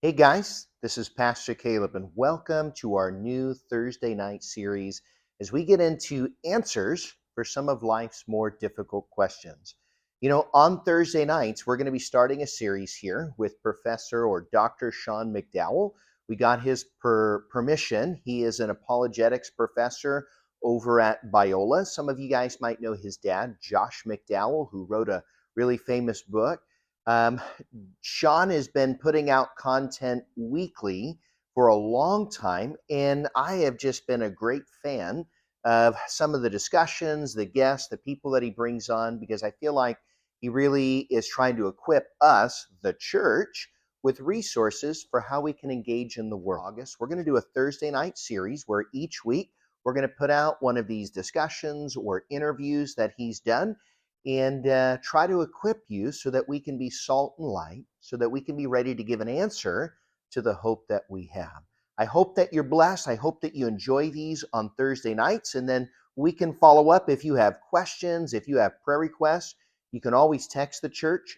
Hey guys, this is Pastor Caleb, and welcome to our new Thursday night series as we get into answers for some of life's more difficult questions. On Thursday nights, we're going to be starting a series here with Professor or Dr. Sean McDowell. We got his permission. He is an apologetics professor over at Biola. Some of you guys might know his dad, Josh McDowell, who wrote a really famous book. Sean has been putting out content weekly for a long time, and I have just been a great fan of some of the discussions, the guests, the people that he brings on, because I feel like he really is trying to equip us, the church, with resources for how we can engage in the world. August, we're going to do a Thursday night series where each week we're going to put out one of these discussions or interviews that he's done and try to equip you so that we can be salt and light, so that we can be ready to give an answer to the hope that we have. I hope that you're blessed. I hope that you enjoy these on Thursday nights, and then we can follow up if you have questions, if you have prayer requests. You can always text the church,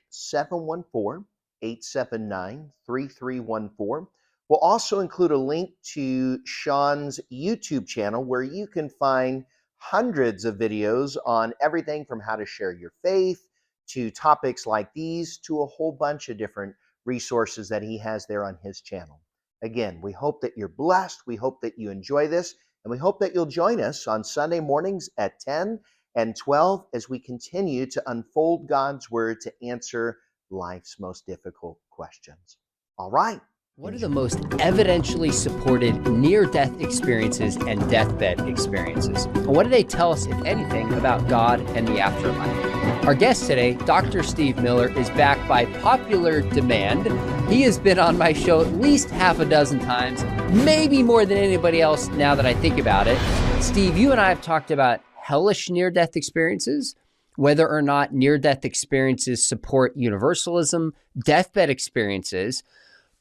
714-879-3314. We'll also include a link to Sean's YouTube channel where you can find hundreds of videos on everything from how to share your faith to topics like these to a whole bunch of different resources that he has there on his channel. Again, we hope that you're blessed. We hope that you enjoy this, and we hope that you'll join us on Sunday mornings at 10 and 12 as we continue to unfold God's word to answer life's most difficult questions. All right. What are the most evidentially supported near-death experiences and deathbed experiences? And what do they tell us, if anything, about God and the afterlife? Our guest today, Dr. Steve Miller, is back by popular demand. He has been on my show at least half a dozen times, maybe more than anybody else now that I think about it. Steve, you and I have talked about hellish near-death experiences, whether or not near-death experiences support universalism, deathbed experiences.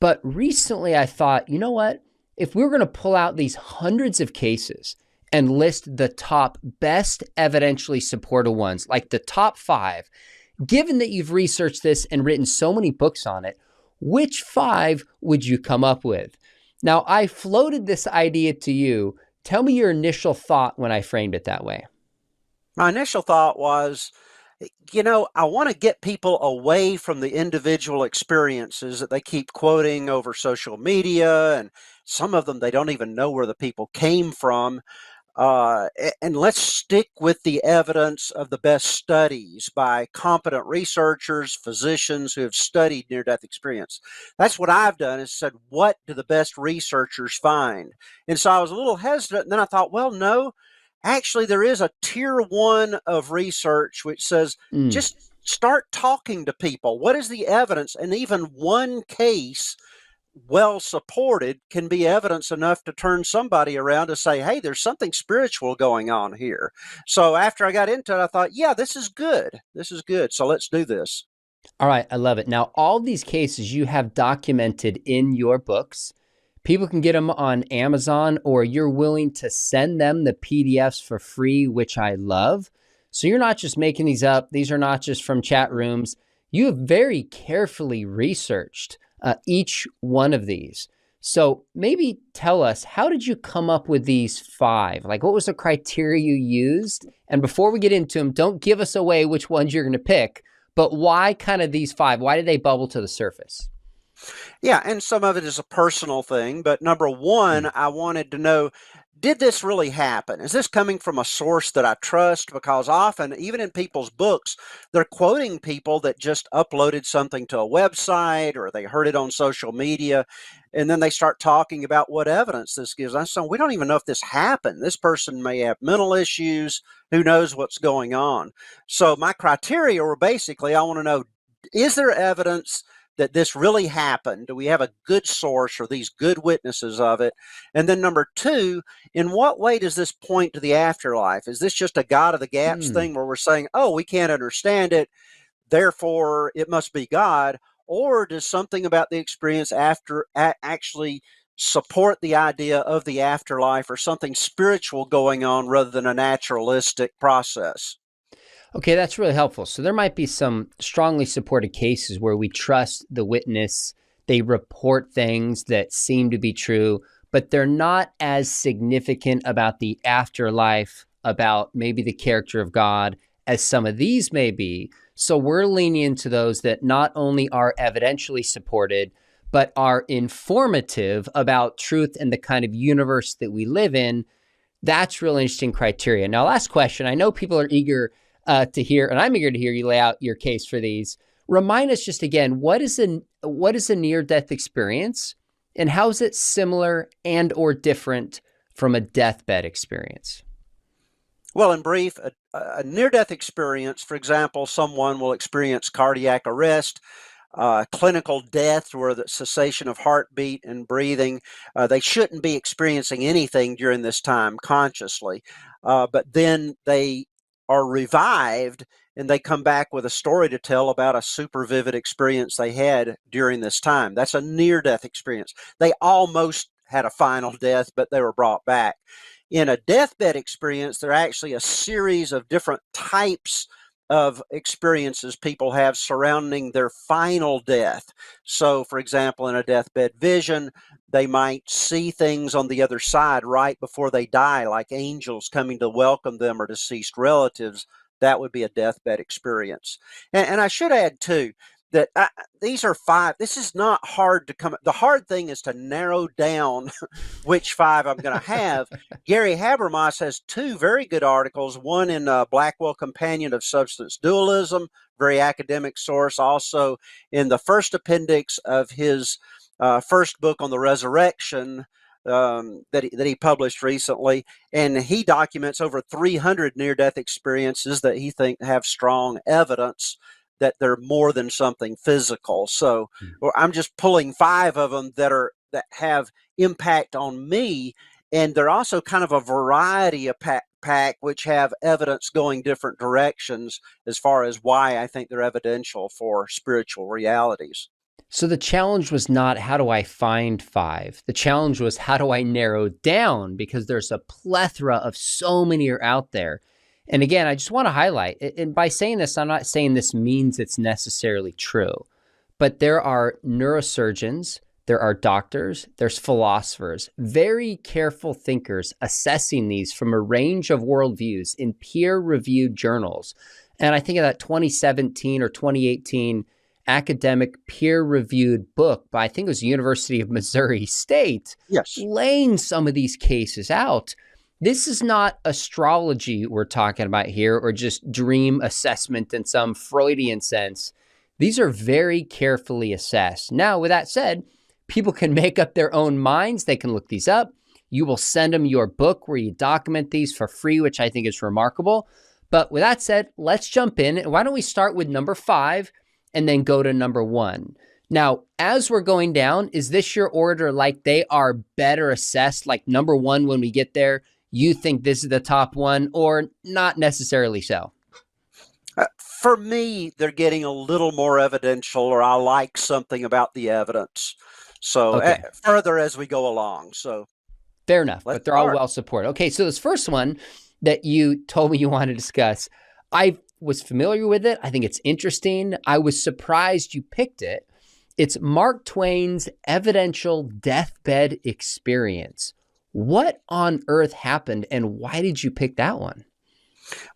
But recently I thought, you know what? If we were going to pull out these hundreds of cases and list the top best evidentially supported ones, like the top 5, given that you've researched this and written so many books on it, which 5 would you come up with? Now, I floated this idea to you. Tell me your initial thought when I framed it that way. My initial thought was, I want to get people away from the individual experiences that they keep quoting over social media, and some of them they don't even know where the people came from. And let's stick with the evidence of the best studies by competent researchers, physicians who have studied near-death experience. That's what I've done, is said, what do the best researchers find? And so I was a little hesitant, and then I thought, well, no. Actually, there is a tier 1 of research which says just start talking to people. What is the evidence? And even one case, well supported, can be evidence enough to turn somebody around to say, hey, there's something spiritual going on here. So after I got into it, I thought, yeah, this is good. This is good. So let's do this. All right. I love it. Now, all these cases you have documented in your books. People can get them on Amazon, or you're willing to send them the PDFs for free, which I love. So you're not just making these up. These are not just from chat rooms. You have very carefully researched each one of these. So maybe tell us, how did you come up with these 5? Like, what was the criteria you used? And before we get into them, don't give us away which ones you're going to pick, but why kind of these 5? Why did they bubble to the surface? Yeah, and some of it is a personal thing, but number 1, I wanted to know, did this really happen? Is this coming from a source that I trust? Because often, even in people's books, they're quoting people that just uploaded something to a website, or they heard it on social media, and then they start talking about what evidence this gives us. So we don't even know if this happened. This person may have mental issues. Who knows what's going on? So my criteria were basically, I want to know, is there evidence that this really happened? Do we have a good source or these good witnesses of it? And then number 2, in what way does this point to the afterlife? Is this just a God of the gaps thing where we're saying, oh, we can't understand it, therefore it must be God? Or does something about the experience after actually support the idea of the afterlife or something spiritual going on rather than a naturalistic process? Okay, that's really helpful. So there might be some strongly supported cases where we trust the witness They report things that seem to be true, but they're not as significant about the afterlife, about maybe the character of God, as some of these may be. So we're leaning into those that not only are evidentially supported, but are informative about truth and the kind of universe that we live in. That's really interesting criteria. Now, last question. I know people are eager to hear, and I'm eager to hear you lay out your case for these. Remind us just again, what is a near-death experience, and how is it similar and or different from a deathbed experience? Well, in brief, a near-death experience, for example, someone will experience cardiac arrest, clinical death, where the cessation of heartbeat and breathing. They shouldn't be experiencing anything during this time consciously, but then they are revived and they come back with a story to tell about a super vivid experience they had during this time. That's a near-death experience. They almost had a final death, but they were brought back. In a deathbed experience, there are actually a series of different types of experiences people have surrounding their final death. So, for example, in a deathbed vision, they might see things on the other side right before they die, like angels coming to welcome them or deceased relatives. That would be a deathbed experience. And I should add, too, that these are 5. This is not hard to come. The hard thing is to narrow down which 5 I'm going to have. Gary Habermas has 2 very good articles, one in Blackwell Companion of Substance Dualism, very academic source, also in the first appendix of his first book on the resurrection that he published recently, and he documents over 300 near-death experiences that he thinks have strong evidence that they're more than something physical. So I'm just pulling 5 of them that have impact on me, and they're also kind of a variety of pack which have evidence going different directions as far as why I think they're evidential for spiritual realities. So the challenge was not how do I find 5? The challenge was how do I narrow down, because there's a plethora of so many are out there. And again, I just want to highlight, and by saying this, I'm not saying this means it's necessarily true, but there are neurosurgeons, there are doctors, there's philosophers, very careful thinkers assessing these from a range of worldviews in peer-reviewed journals. And I think of that 2017 or 2018 academic peer-reviewed book by, I think it was University of Missouri State, Yes. laying some of these cases out. This is not astrology we're talking about here, or just dream assessment in some Freudian sense. These are very carefully assessed. Now, with that said, people can make up their own minds. They can look these up. You will send them your book where you document these for free, which I think is remarkable. But with that said, let's jump in. Why don't we start with number 5 and then go to number 1? Now, as we're going down, is this your order, like they are better assessed, like number 1 when we get there? You think this is the top one, or not necessarily so? For me, they're getting a little more evidential, or I like something about the evidence. So Okay. further as we go along. So Fair enough, but they're all start. well supported. Okay, so this first one that you told me you wanted to discuss, I was familiar with it. I think it's interesting. I was surprised you picked it. It's Mark Twain's evidential deathbed experience. What on earth happened, and why did you pick that one?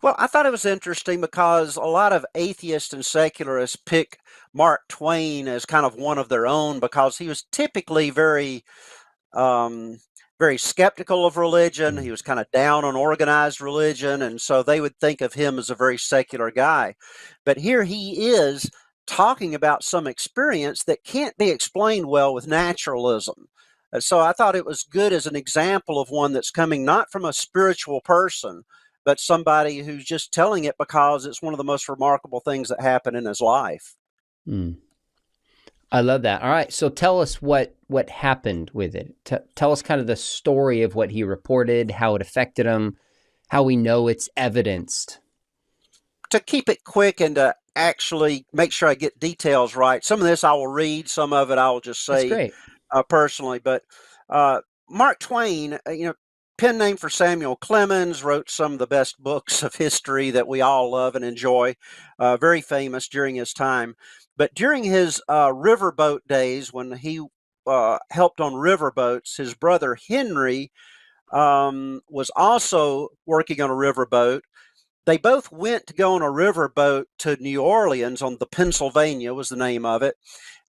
Well, I thought it was interesting because a lot of atheists and secularists pick Mark Twain as kind of one of their own because he was typically um, very skeptical of religion. He was kind of down on organized religion, and so they would think of him as a very secular guy. But here he is talking about some experience that can't be explained well with naturalism. So I thought it was good as an example of one that's coming not from a spiritual person, but somebody who's just telling it because it's one of the most remarkable things that happened in his life. Mm. I love that. All right, so tell us what happened with it. Tell us kind of the story of what he reported, how it affected him, how we know it's evidenced. To keep it quick and to actually make sure I get details right, some of this I will read, some of it I will just That's say great. personally. But Mark Twain, pen name for Samuel Clemens, wrote some of the best books of history that we all love and enjoy, very famous during his time. But during his riverboat days, when he helped on riverboats, his brother Henry was also working on a riverboat. They both went to go on a riverboat to New Orleans on the Pennsylvania was the name of it.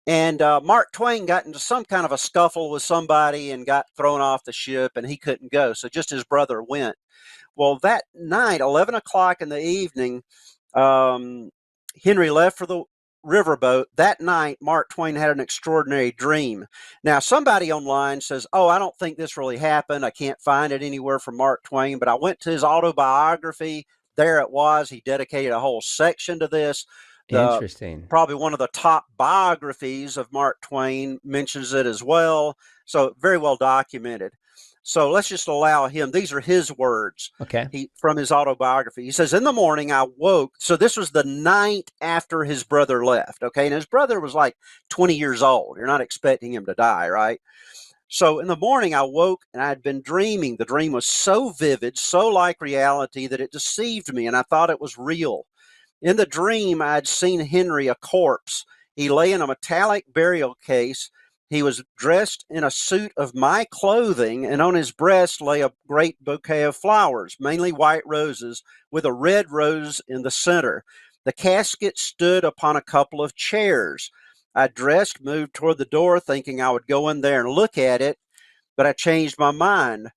And Mark Twain got into some kind of a scuffle with somebody and got thrown off the ship, and he couldn't go. So just his brother went. Well, that night, 11 o'clock in the evening, Henry left for the riverboat. That night, Mark Twain had an extraordinary dream. Now, somebody online says, oh, I don't think this really happened. I can't find it anywhere from Mark Twain, but I went to his autobiography. There it was. He dedicated a whole section to this. Interesting. Probably one of the top biographies of Mark Twain mentions it as well. So very well documented. So let's just allow him. These are his words. Okay. From his autobiography. He says, in the morning I woke. So this was the night after his brother left. Okay. And his brother was like 20 years old. You're not expecting him to die, right? So in the morning I woke and I had been dreaming. The dream was so vivid, so like reality that it deceived me and I thought it was real. In the dream, I had seen Henry a corpse. He lay in a metallic burial case. He was dressed in a suit of my clothing, and on his breast lay a great bouquet of flowers, mainly white roses, with a red rose in the center. The casket stood upon a couple of chairs. I dressed, moved toward the door, thinking I would go in there and look at it, but I changed my mind.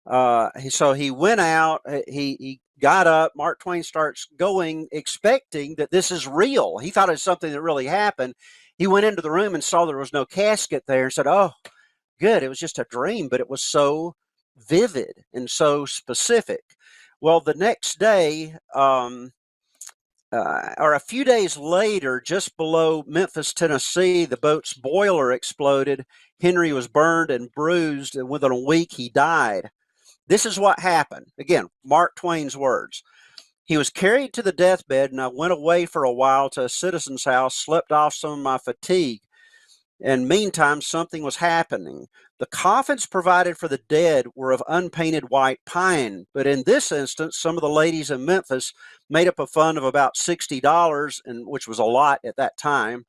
So he went out. He got up. Mark Twain starts going, expecting that this is real. He thought it was something that really happened. He went into the room and saw there was no casket there and said, oh, good. It was just a dream, but it was so vivid and so specific. Well, the next day, or a few days later, just below Memphis, Tennessee, the boat's boiler exploded. Henry was burned and bruised, and within a week, he died. This is what happened. Again, Mark Twain's words. He was carried to the deathbed, and I went away for a while to a citizen's house, slept off some of my fatigue. And meantime, something was happening. The coffins provided for the dead were of unpainted white pine, but in this instance, some of the ladies in Memphis made up a fund of about $60, and which was a lot at that time,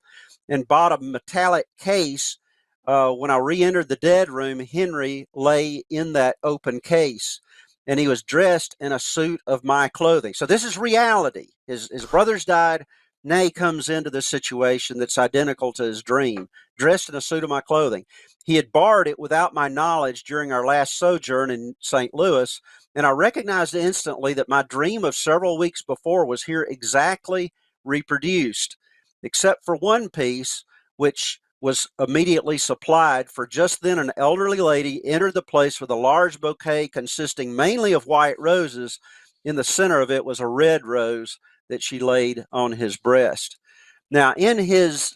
and bought a metallic case. When I re-entered the dead room, Henry lay in that open case, and he was dressed in a suit of my clothing. So this is reality. His brothers died. Now he comes into this situation that's identical to his dream, dressed in a suit of my clothing. He had borrowed it without my knowledge during our last sojourn in St. Louis, and I recognized instantly that my dream of several weeks before was here exactly reproduced, except for one piece, which was immediately supplied. For just then an elderly lady entered the place with a large bouquet consisting mainly of white roses. In the center of it was a red rose that she laid on his breast. Now, in his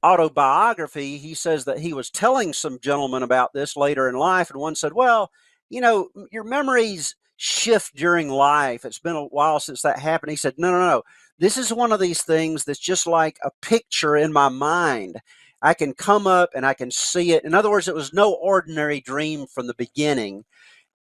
autobiography, he says that he was telling some gentlemen about this later in life, and one said, well, you know, your memories shift during life. It's been a while since that happened. He said, no. This is one of these things that's just like a picture in my mind. I can come up and I can see it. In other words, it was no ordinary dream from the beginning.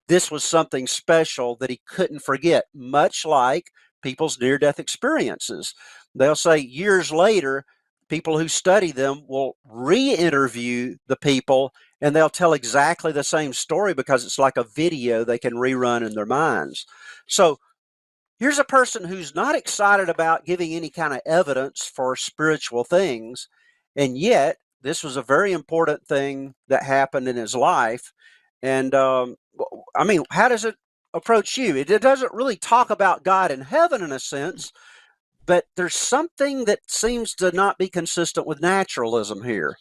This was something special that he couldn't forget, much like people's near-death experiences. They'll say years later, people who study them will re-interview the people and they'll tell exactly the same story because it's like a video they can rerun in their minds. So here's a person who's not excited about giving any kind of evidence for spiritual things, and yet this was a very important thing that happened in his life. And I mean, how does it approach you? It doesn't really talk about God in heaven in a sense, but there's something that seems to not be consistent with naturalism here.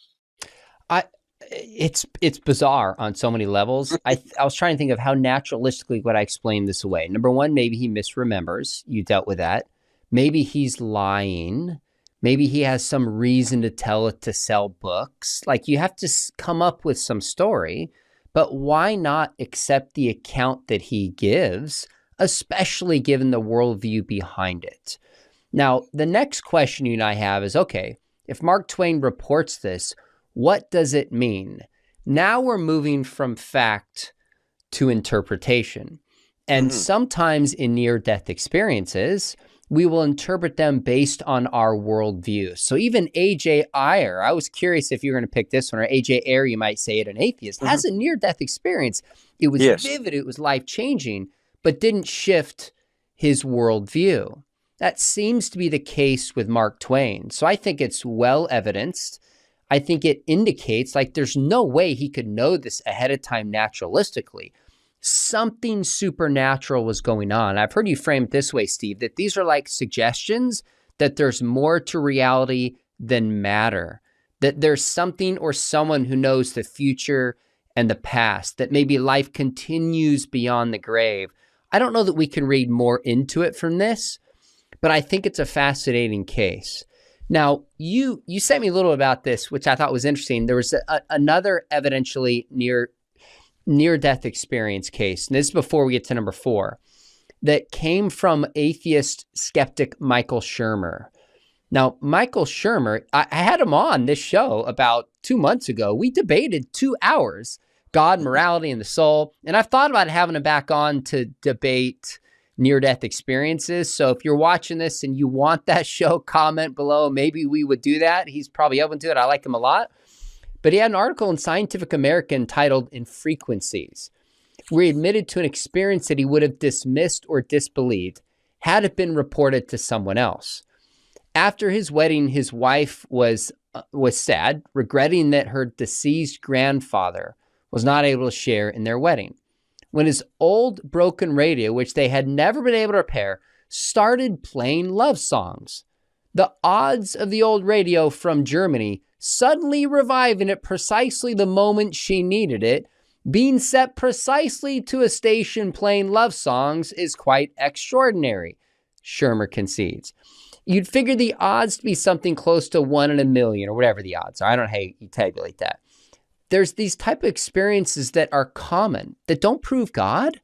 It's bizarre on so many levels. I was trying to think of how naturalistically would I explain this away. Number one, maybe he misremembers. You dealt with that. Maybe he's lying. Maybe he has some reason to tell it to sell books. Like, you have to come up with some story, but why not accept the account that he gives, especially given the worldview behind it? Now, the next question you and I have is, okay, if Mark Twain reports this, what does it mean? Now we're moving from fact to interpretation. And sometimes in near-death experiences, we will interpret them based on our worldview. So even A.J. Ayer, I was curious if you're going to pick this one, or A.J. Ayer, you might say it, an atheist, has a near-death experience. It was vivid, it was life-changing, but didn't shift his worldview. That seems to be the case with Mark Twain. So I think it's well evidenced. I think it indicates like there's no way he could know this ahead of time naturalistically. Something supernatural was going on. I've heard you frame it this way, Steve, that these are like suggestions that there's more to reality than matter, that there's something or someone who knows the future and the past, that maybe life continues beyond the grave. I don't know that we can read more into it from this, but I think it's a fascinating case. Now, you sent me a little about this, which I thought was interesting. There was another evidentially near-death experience case, and this is before we get to number 4, that came from atheist skeptic Michael Shermer. Now, Michael Shermer, I had him on this show about 2 months ago. We debated 2 hours, God, morality, and the soul, and I've thought about having him back on to debate near-death experiences. So if you're watching this and you want that show, comment below. Maybe we would do that. He's probably open to it. I like him a lot. But he had an article in Scientific American titled Infrequencies, where he admitted to an experience that he would have dismissed or disbelieved had it been reported to someone else. After his wedding, his wife was sad, regretting that her deceased grandfather was not able to share in their wedding. When his old broken radio, which they had never been able to repair, started playing love songs. The odds of the old radio from Germany suddenly reviving at precisely the moment she needed it, being set precisely to a station playing love songs, is quite extraordinary, Shermer concedes. You'd figure the odds to be something close to 1 in a million, or whatever the odds are. I don't know how you tabulate that. There's these type of experiences that are common, that don't prove God,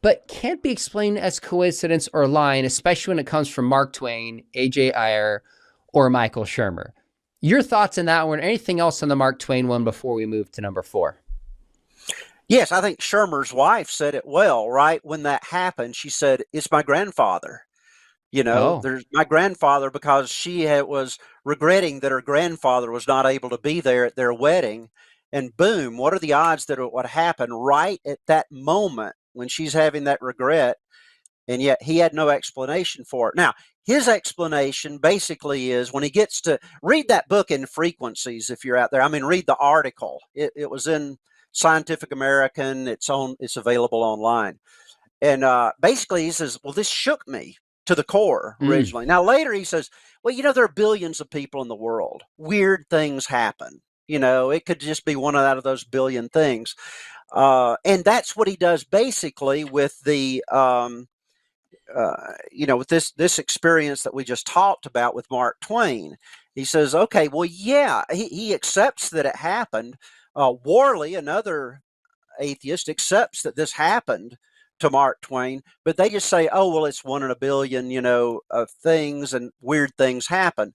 but can't be explained as coincidence or lying, especially when it comes from Mark Twain, A.J. Ayer, or Michael Shermer. Your thoughts on that one, or anything else on the Mark Twain one before we move to number 4? Yes, I think Shermer's wife said it well, right? When that happened, she said, it's my grandfather. There's my grandfather, because she was regretting that her grandfather was not able to be there at their wedding. And boom, what are the odds that it would happen right at that moment when she's having that regret? And yet he had no explanation for it. Now, his explanation basically is when he gets to read that book in Frequencies, if you're out there, read the article. It was in Scientific American. It's available online. And basically he says, well, this shook me to the core originally. Now, later he says, well, there are billions of people in the world. Weird things happen. It could just be one out of those billion things. And that's what he does basically with the, with this experience that we just talked about with Mark Twain. He says, okay, well, yeah, he accepts that it happened. Worley, another atheist, accepts that this happened to Mark Twain, but they just say, oh, well, it's 1 in a billion, of things, and weird things happen.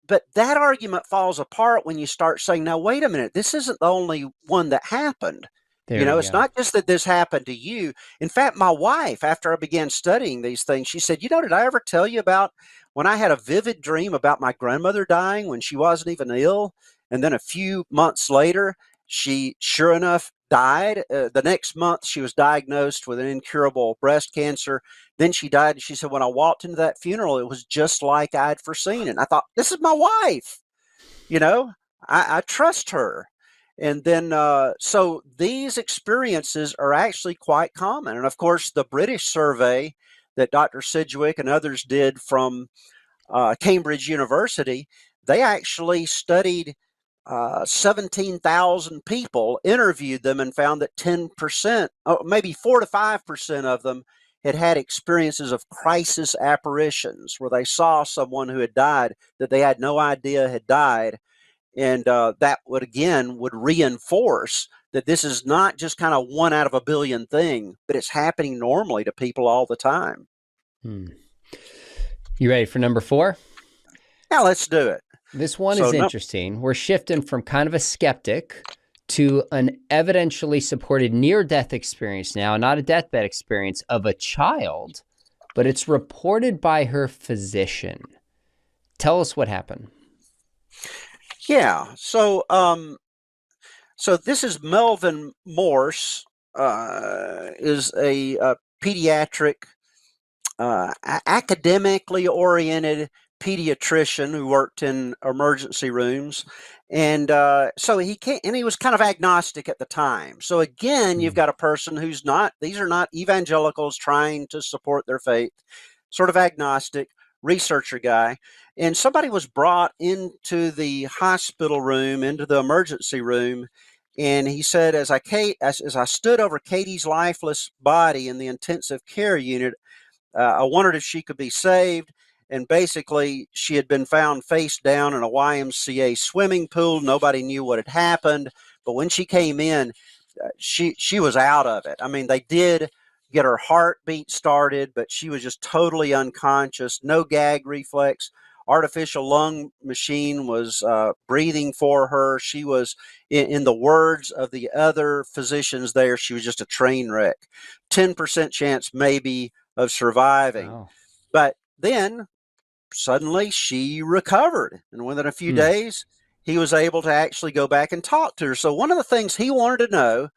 But that argument falls apart when you start saying, now, wait a minute, this isn't the only one that happened. It's not just that this happened to you. In fact, my wife, after I began studying these things, she said, did I ever tell you about when I had a vivid dream about my grandmother dying when she wasn't even ill? And then a few months later, she, sure enough, died. The next month, she was diagnosed with an incurable breast cancer. Then she died. And she said, when I walked into that funeral, it was just like I'd foreseen it. And I thought, this is my wife. I trust her. And then, so these experiences are actually quite common. And of course, the British survey that Dr. Sidgwick and others did from Cambridge University, they actually studied 17,000 people, interviewed them, and found that 10%, maybe 4 to 5% of them had experiences of crisis apparitions, where they saw someone who had died that they had no idea had died. And that would reinforce that this is not just kind of 1 out of a billion thing, but it's happening normally to people all the time. You ready for number 4? Now let's do it. This one is interesting. We're shifting from kind of a skeptic to an evidentially supported near-death experience now, not a deathbed experience, of a child, but it's reported by her physician. Tell us what happened. Yeah. So this is Melvin Morse, is a pediatric, academically oriented pediatrician who worked in emergency rooms. And so he was kind of agnostic at the time. So again, you've got a person who's not, these are not evangelicals trying to support their faith, sort of agnostic, researcher guy. And somebody was brought into the hospital room, into the emergency room. And he said, as I stood over Katie's lifeless body in the intensive care unit, I wondered if she could be saved. And basically, she had been found face down in a YMCA swimming pool. Nobody knew what had happened. But when she came in, she was out of it. I mean, they did get her heartbeat started, but she was just totally unconscious, no gag reflex. Artificial lung machine was breathing for her. She was, in the words of the other physicians there, she was just a train wreck. 10% chance maybe of surviving. Wow. But then suddenly she recovered. And within a few days, he was able to actually go back and talk to her. So one of the things he wanted to know,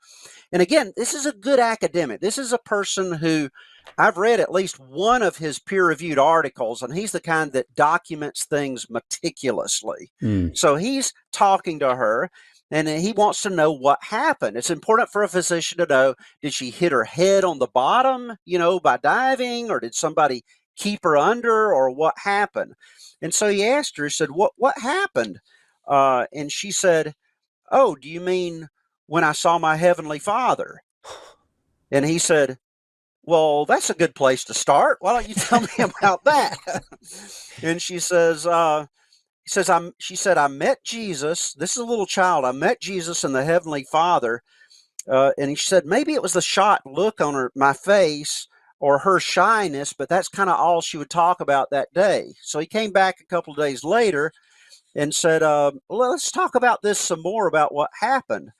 and again, this is a good academic. This is a person who I've read at least one of his peer-reviewed articles, and he's the kind that documents things meticulously. So he's talking to her, and he wants to know what happened. It's important for a physician to know, did she hit her head on the bottom, by diving, or did somebody keep her under, or what happened? And so he asked her, he said, what happened? And she said, oh, do you mean when I saw my Heavenly Father? And he said, well, that's a good place to start. Why don't you tell me about that? And she says, she said, I met Jesus. This is a little child. I met Jesus and the Heavenly Father. And he said, maybe it was the shocked look on my face or her shyness, but that's kind of all she would talk about that day. So he came back a couple of days later and said, well, let's talk about this some more, about what happened.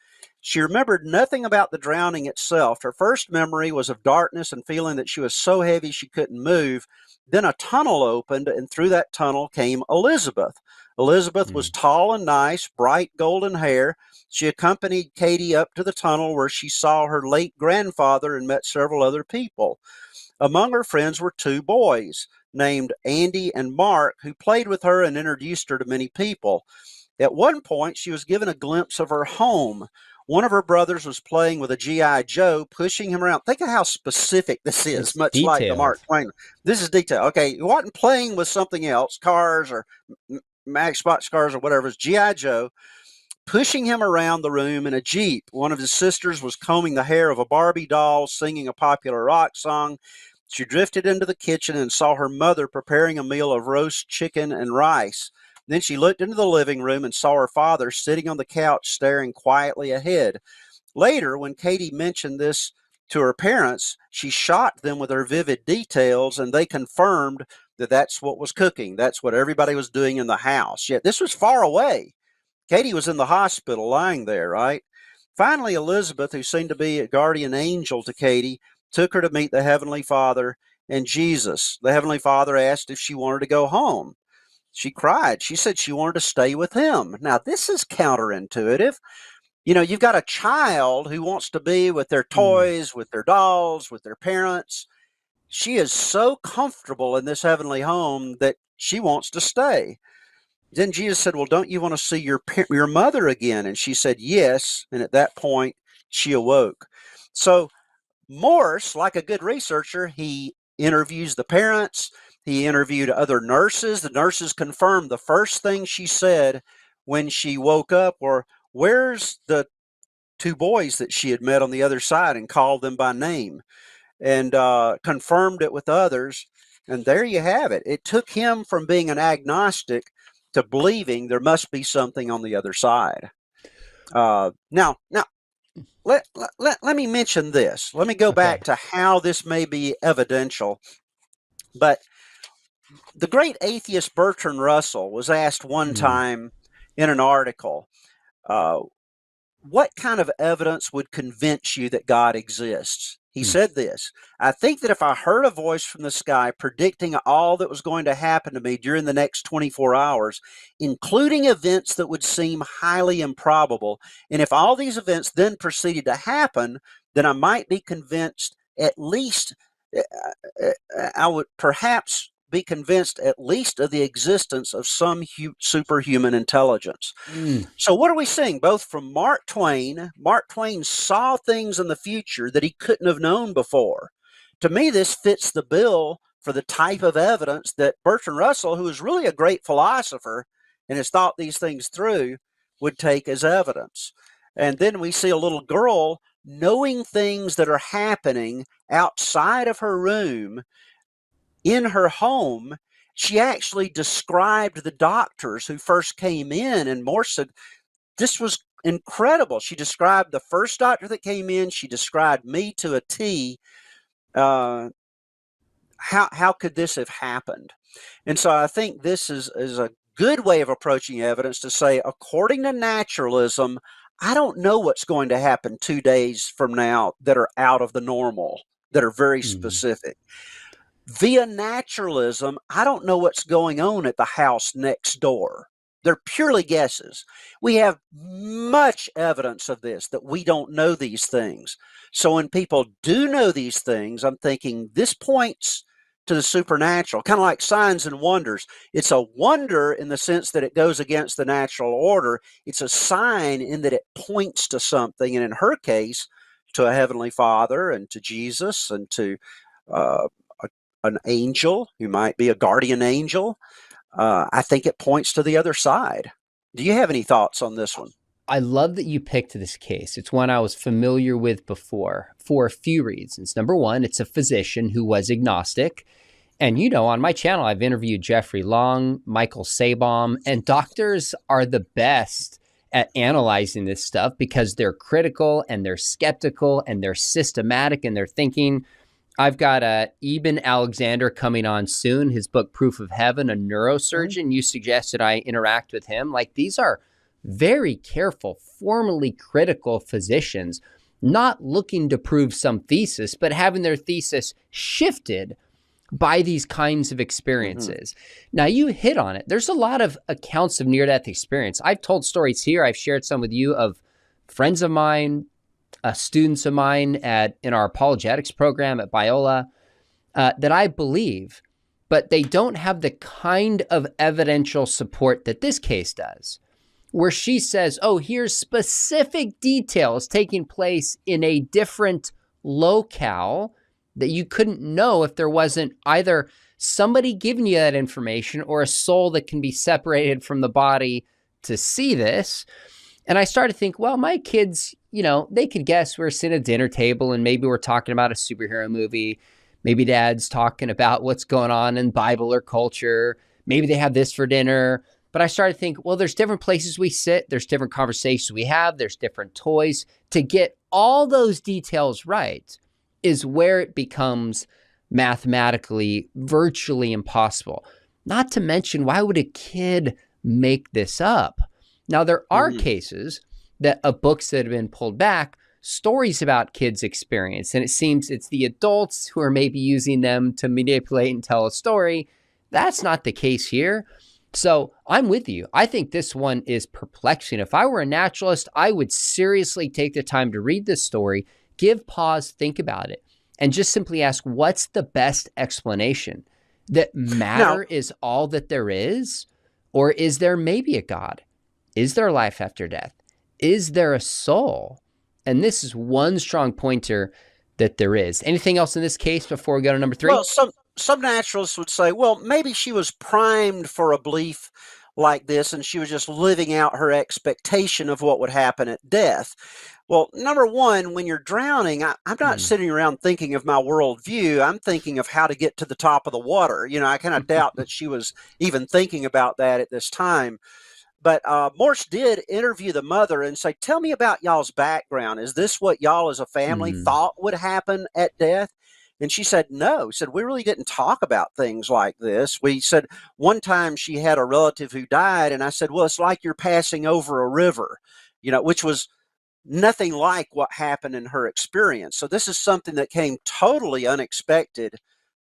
She remembered nothing about the drowning itself. Her first memory was of darkness and feeling that she was so heavy she couldn't move. Then a tunnel opened, and through that tunnel came Elizabeth. Elizabeth was tall and nice, bright golden hair. She accompanied Katie up to the tunnel where she saw her late grandfather and met several other people. Among her friends were two boys named Andy and Mark, who played with her and introduced her to many people. At one point, she was given a glimpse of her home. One of her brothers was playing with a G.I. Joe, pushing him around. Think of how specific this is, It's much like the detailed. Mark Twain. This is detail. Okay, he wasn't playing with something else, cars or Matchbox cars or whatever. It's G.I. Joe, pushing him around the room in a Jeep. One of his sisters was combing the hair of a Barbie doll, singing a popular rock song. She drifted into the kitchen and saw her mother preparing a meal of roast chicken and rice. Then she looked into the living room and saw her father sitting on the couch staring quietly ahead. Later, when Katie mentioned this to her parents, she shocked them with her vivid details, and they confirmed that that's what was cooking. That's what everybody was doing in the house. Yet this was far away. Katie was in the hospital lying there, right? Finally, Elizabeth, who seemed to be a guardian angel to Katie, took her to meet the Heavenly Father and Jesus. The Heavenly Father asked if she wanted to go home. She cried. She said she wanted to stay with him. Now, this is counterintuitive. You've got a child who wants to be with their toys, with their dolls, with their parents. She is so comfortable in this heavenly home that she wants to stay. Then Jesus said, well, don't you want to see your mother again? And she said, yes. And at that point, she awoke. So Morse, like a good researcher, he interviews the parents. He interviewed other nurses. The nurses confirmed the first thing she said when she woke up were, where's the two boys that she had met on the other side, and called them by name, and confirmed it with others. And there you have it. It took him from being an agnostic to believing there must be something on the other side. Now, let me mention this. Let me go back to how this may be evidential. But the great atheist Bertrand Russell was asked one time in an article, what kind of evidence would convince you that God exists? He Hmm. said this: I think that if I heard a voice from the sky predicting all that was going to happen to me during the next 24 hours, including events that would seem highly improbable, and if all these events then proceeded to happen, then I might be convinced at least, I would perhaps be convinced at least of the existence of some superhuman intelligence. Mm. So, what are we seeing? Both from Mark Twain. Mark Twain saw things in the future that he couldn't have known before. To me, this fits the bill for the type of evidence that Bertrand Russell, who is really a great philosopher and has thought these things through, would take as evidence. And then we see a little girl knowing things that are happening outside of her room in her home. She actually described the doctors who first came in, and more said, this was incredible. She described the first doctor that came in. She described me to a T. How could this have happened? And so I think this is a good way of approaching evidence to say, according to naturalism, I don't know what's going to happen 2 days from now that are out of the normal, that are very Mhm. specific. Via naturalism, I don't know what's going on at the house next door. They're purely guesses. We have much evidence of this, that we don't know these things. So when people do know these things, I'm thinking this points to the supernatural, kind of like signs and wonders. It's a wonder in the sense that it goes against the natural order. It's a sign in that it points to something, and in her case, to a heavenly Father and to Jesus and to uh, an angel who might be a guardian angel. I think it points to the other side. Do you have any thoughts on this one? I love that you picked this case. It's one I was familiar with before for a few reasons. Number one, it's a physician who was agnostic. And, on my channel, I've interviewed Jeffrey Long, Michael Sabom, and doctors are the best at analyzing this stuff because they're critical and they're skeptical and they're systematic in their thinking. I've got Eben Alexander coming on soon, his book, Proof of Heaven, a neurosurgeon. You suggested I interact with him. Like, these are very careful, formally critical physicians, not looking to prove some thesis, but having their thesis shifted by these kinds of experiences. Now, you hit on it. There's a lot of accounts of near-death experience. I've told stories here. I've shared some with you of friends of mine, students of mine in our apologetics program at Biola that I believe, but they don't have the kind of evidential support that this case does, where she says, oh, here's specific details taking place in a different locale that you couldn't know if there wasn't either somebody giving you that information or a soul that can be separated from the body to see this. And I started to think, well, my kids, they could guess we're sitting at a dinner table and maybe we're talking about a superhero movie. Maybe dad's talking about what's going on in Bible or culture. Maybe they have this for dinner. But I started to think, well, there's different places we sit. There's different conversations we have. There's different toys. To get all those details right is where it becomes mathematically virtually impossible. Not to mention, why would a kid make this up? Now, there are cases of books that have been pulled back, stories about kids' experience, and it seems it's the adults who are maybe using them to manipulate and tell a story. That's not the case here. So I'm with you. I think this one is perplexing. If I were a naturalist, I would seriously take the time to read this story, give pause, think about it, and just simply ask, what's the best explanation? That matter is all that there is? Or is there maybe a God? Is there life after death? Is there a soul? And this is one strong pointer that there is. Anything else in this case before we go to number 3? Well, some naturalists would say, well, maybe she was primed for a belief like this and she was just living out her expectation of what would happen at death. Well, number one, when you're drowning, I'm not sitting around thinking of my worldview. I'm thinking of how to get to the top of the water. I kind of doubt that she was even thinking about that at this time. But Morse did interview the mother and say, tell me about y'all's background. Is this what y'all as a family thought would happen at death? And she said, no. She said, we really didn't talk about things like this. We said one time she had a relative who died. And I said, well, it's like you're passing over a river, which was nothing like what happened in her experience. So this is something that came totally unexpected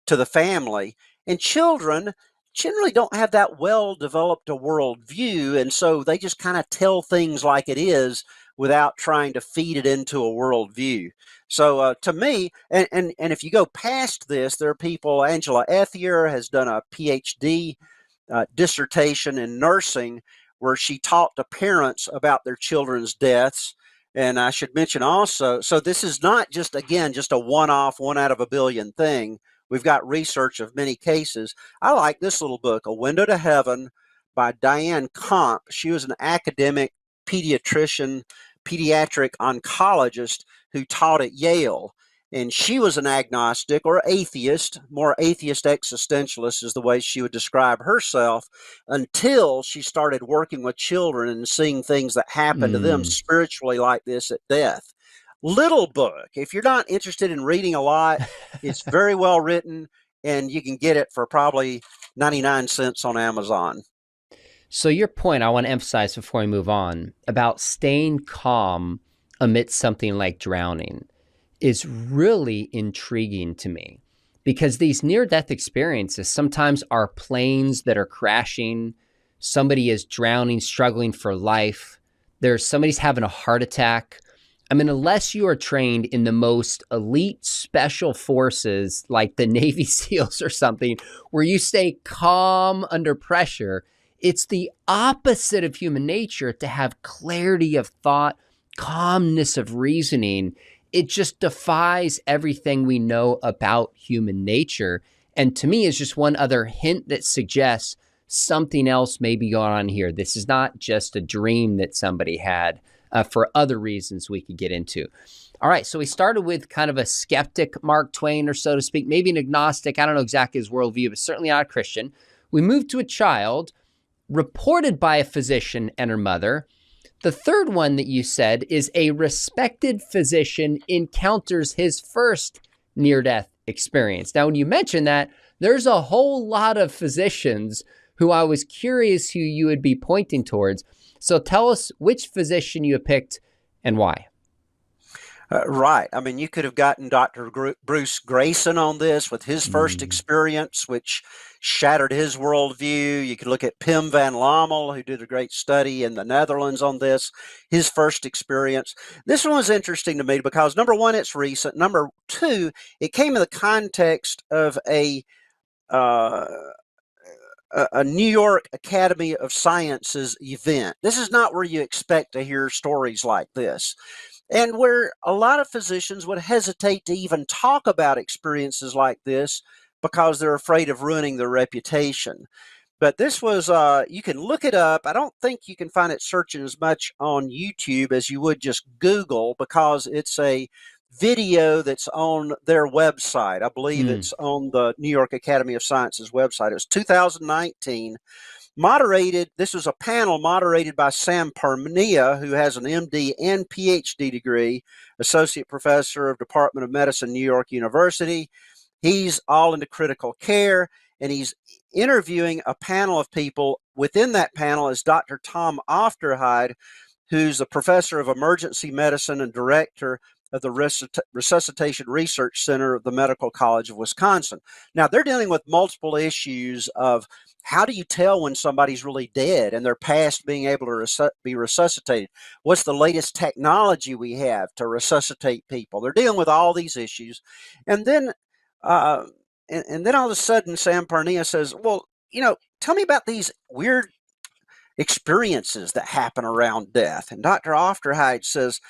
to the family. And children generally don't have that well developed a worldview, and so they just kind of tell things like it is without trying to feed it into a worldview. So to me, and if you go past this, there are people. Angela Ethier has done a PhD dissertation in nursing where she talked to parents about their children's deaths. And I should mention also, so this is not just, again, just a one-off, one out of a billion thing. We've got research of many cases. I like this little book, A Window to Heaven by Diane Comp. She was an academic pediatrician, pediatric oncologist who taught at Yale. And she was an agnostic or atheist, more atheist existentialist is the way she would describe herself, until she started working with children and seeing things that happen to them spiritually like this at death. Little book. If you're not interested in reading a lot, it's very well written, and you can get it for probably 99 cents on Amazon. So your point I want to emphasize before we move on about staying calm amidst something like drowning is really intriguing to me, because these near-death experiences sometimes are planes that are crashing, somebody is drowning, struggling for life, somebody's having a heart attack. I mean, unless you are trained in the most elite special forces like the Navy SEALs or something, where you stay calm under pressure, it's the opposite of human nature to have clarity of thought, calmness of reasoning. It just defies everything we know about human nature. And to me, is just one other hint that suggests something else may be going on here. This is not just a dream that somebody had for other reasons we could get into. All right, so we started with kind of a skeptic, Mark Twain, or so to speak, maybe an agnostic. I don't know exactly his worldview, but certainly not a Christian. We moved to a child reported by a physician and her mother. The third one that you said is a respected physician encounters his first near-death experience. Now, when you mentioned that, there's a whole lot of physicians who I was curious who you would be pointing towards. So tell us which physician you picked and why. Right. I mean, you could have gotten Dr. Bruce Grayson on this with his first experience, which shattered his worldview. You could look at Pim van Lommel, who did a great study in the Netherlands on this, his first experience. This one was interesting to me because, number one, it's recent. Number two, it came in the context of a New York Academy of Sciences event. This is not where you expect to hear stories like this, and where a lot of physicians would hesitate to even talk about experiences like this because they're afraid of ruining their reputation. But this was, you can look it up. I don't think you can find it searching as much on YouTube as you would just Google, because it's a video that's on their website. I believe it's on the New York Academy of Sciences website. It was 2019. Moderated, this was a panel moderated by Sam Parnia, who has an MD and PhD degree, Associate Professor of Department of Medicine, New York University. He's all into critical care, and he's interviewing a panel of people. Within that panel is Dr. Tom Ofterheide, who's a professor of emergency medicine and director of the Resuscitation Research Center of the Medical College of Wisconsin. Now, they're dealing with multiple issues of how do you tell when somebody's really dead and they're past being able to be resuscitated? What's the latest technology we have to resuscitate people? They're dealing with all these issues. And then all of a sudden, Sam Parnia says, well, tell me about these weird experiences that happen around death. And Dr. Ofterheide says,